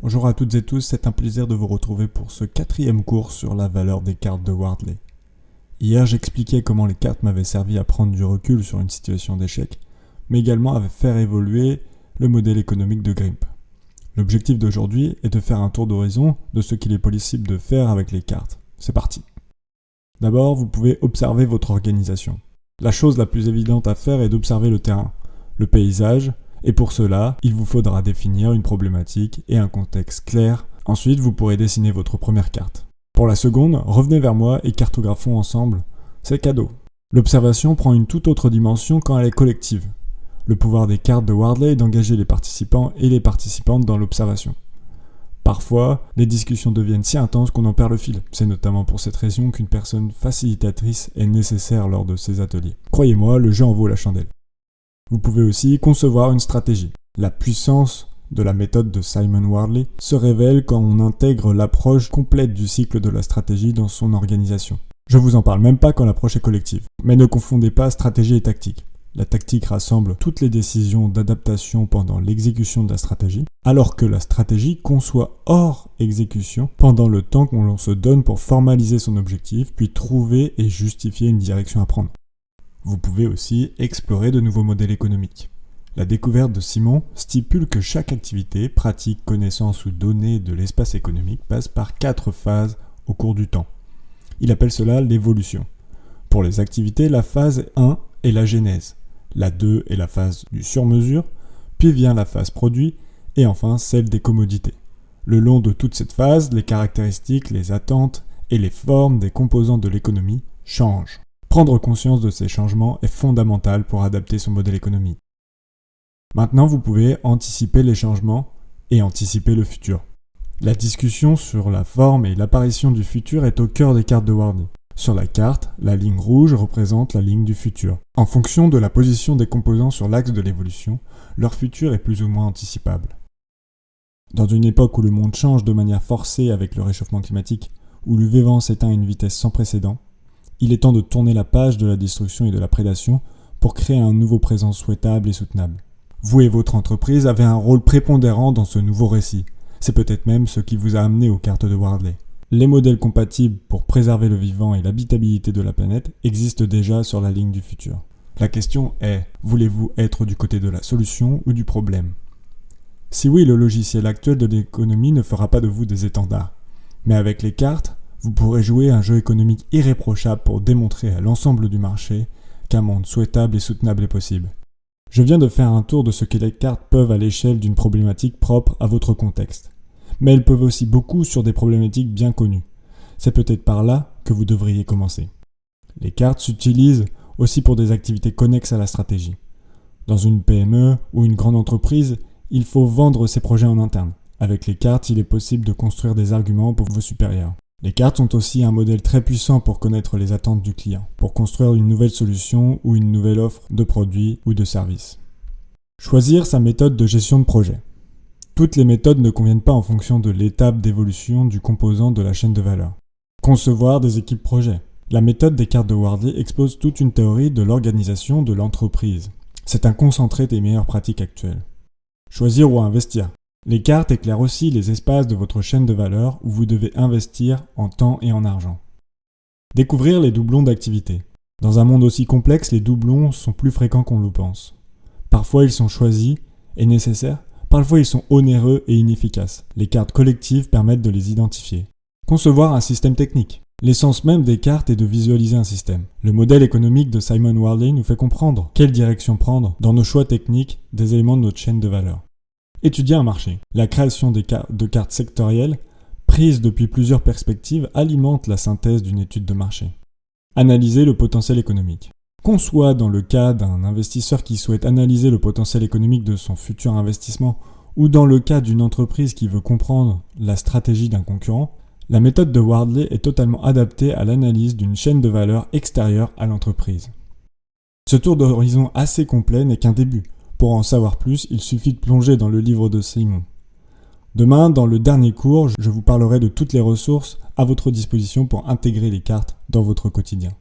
Bonjour à toutes et tous, c'est un plaisir de vous retrouver pour ce 4e cours sur la valeur des cartes de Wardley. Hier, j'expliquais comment les cartes m'avaient servi à prendre du recul sur une situation d'échec, mais également à faire évoluer le modèle économique de Grimp. L'objectif d'aujourd'hui est de faire un tour d'horizon de ce qu'il est possible de faire avec les cartes. C'est parti. D'abord, vous pouvez observer votre organisation. La chose la plus évidente à faire est d'observer le terrain, le paysage, et pour cela, il vous faudra définir une problématique et un contexte clair. Ensuite, vous pourrez dessiner votre première carte. Pour la seconde, revenez vers moi et cartographons ensemble. C'est cadeau. L'observation prend une toute autre dimension quand elle est collective. Le pouvoir des cartes de Wardley est d'engager les participants et les participantes dans l'observation. Parfois, les discussions deviennent si intenses qu'on en perd le fil. C'est notamment pour cette raison qu'une personne facilitatrice est nécessaire lors de ces ateliers. Croyez-moi, le jeu en vaut la chandelle. Vous pouvez aussi concevoir une stratégie. La puissance de la méthode de Simon Wardley se révèle quand on intègre l'approche complète du cycle de la stratégie dans son organisation. Je vous en parle même pas quand l'approche est collective. Mais ne confondez pas stratégie et tactique. La tactique rassemble toutes les décisions d'adaptation pendant l'exécution de la stratégie, alors que la stratégie conçoit hors exécution pendant le temps qu'on se donne pour formaliser son objectif, puis trouver et justifier une direction à prendre. Vous pouvez aussi explorer de nouveaux modèles économiques. La découverte de Simon stipule que chaque activité, pratique, connaissance ou donnée de l'espace économique passe par 4 phases au cours du temps. Il appelle cela l'évolution. Pour les activités, la phase 1 est la genèse. La 2 est la phase du sur-mesure, puis vient la phase produit, et enfin celle des commodités. Le long de toute cette phase, les caractéristiques, les attentes et les formes des composants de l'économie changent. Prendre conscience de ces changements est fondamental pour adapter son modèle économique. Maintenant, vous pouvez anticiper les changements et anticiper le futur. La discussion sur la forme et l'apparition du futur est au cœur des cartes de Wardley. Sur la carte, la ligne rouge représente la ligne du futur. En fonction de la position des composants sur l'axe de l'évolution, leur futur est plus ou moins anticipable. Dans une époque où le monde change de manière forcée avec le réchauffement climatique, où le vivant s'éteint à une vitesse sans précédent, il est temps de tourner la page de la destruction et de la prédation pour créer un nouveau présent souhaitable et soutenable. Vous et votre entreprise avez un rôle prépondérant dans ce nouveau récit. C'est peut-être même ce qui vous a amené aux cartes de Wardley. Les modèles compatibles pour préserver le vivant et l'habitabilité de la planète existent déjà sur la ligne du futur. La question est, voulez-vous être du côté de la solution ou du problème ? Si oui, le logiciel actuel de l'économie ne fera pas de vous des étendards. Mais avec les cartes, vous pourrez jouer un jeu économique irréprochable pour démontrer à l'ensemble du marché qu'un monde souhaitable et soutenable est possible. Je viens de faire un tour de ce que les cartes peuvent à l'échelle d'une problématique propre à votre contexte. Mais elles peuvent aussi beaucoup sur des problématiques bien connues. C'est peut-être par là que vous devriez commencer. Les cartes s'utilisent aussi pour des activités connexes à la stratégie. Dans une PME ou une grande entreprise, il faut vendre ses projets en interne. Avec les cartes, il est possible de construire des arguments pour vos supérieurs. Les cartes sont aussi un modèle très puissant pour connaître les attentes du client, pour construire une nouvelle solution ou une nouvelle offre de produit ou de service. Choisir sa méthode de gestion de projet. Toutes les méthodes ne conviennent pas en fonction de l'étape d'évolution du composant de la chaîne de valeur. Concevoir des équipes projets. La méthode des cartes de Wardley expose toute une théorie de l'organisation de l'entreprise. C'est un concentré des meilleures pratiques actuelles. Choisir ou investir. Les cartes éclairent aussi les espaces de votre chaîne de valeur où vous devez investir en temps et en argent. Découvrir les doublons d'activité. Dans un monde aussi complexe, les doublons sont plus fréquents qu'on le pense. Parfois ils sont choisis et nécessaires. Parfois, ils sont onéreux et inefficaces. Les cartes collectives permettent de les identifier. Concevoir un système technique. L'essence même des cartes est de visualiser un système. Le modèle économique de Simon Wardley nous fait comprendre quelle direction prendre dans nos choix techniques des éléments de notre chaîne de valeur. Étudier un marché. La création de cartes sectorielles, prises depuis plusieurs perspectives, alimente la synthèse d'une étude de marché. Analyser le potentiel économique. Qu'on soit dans le cas d'un investisseur qui souhaite analyser le potentiel économique de son futur investissement ou dans le cas d'une entreprise qui veut comprendre la stratégie d'un concurrent, la méthode de Wardley est totalement adaptée à l'analyse d'une chaîne de valeur extérieure à l'entreprise. Ce tour d'horizon assez complet n'est qu'un début. Pour en savoir plus, il suffit de plonger dans le livre de Simon. Demain, dans le dernier cours, je vous parlerai de toutes les ressources à votre disposition pour intégrer les cartes dans votre quotidien.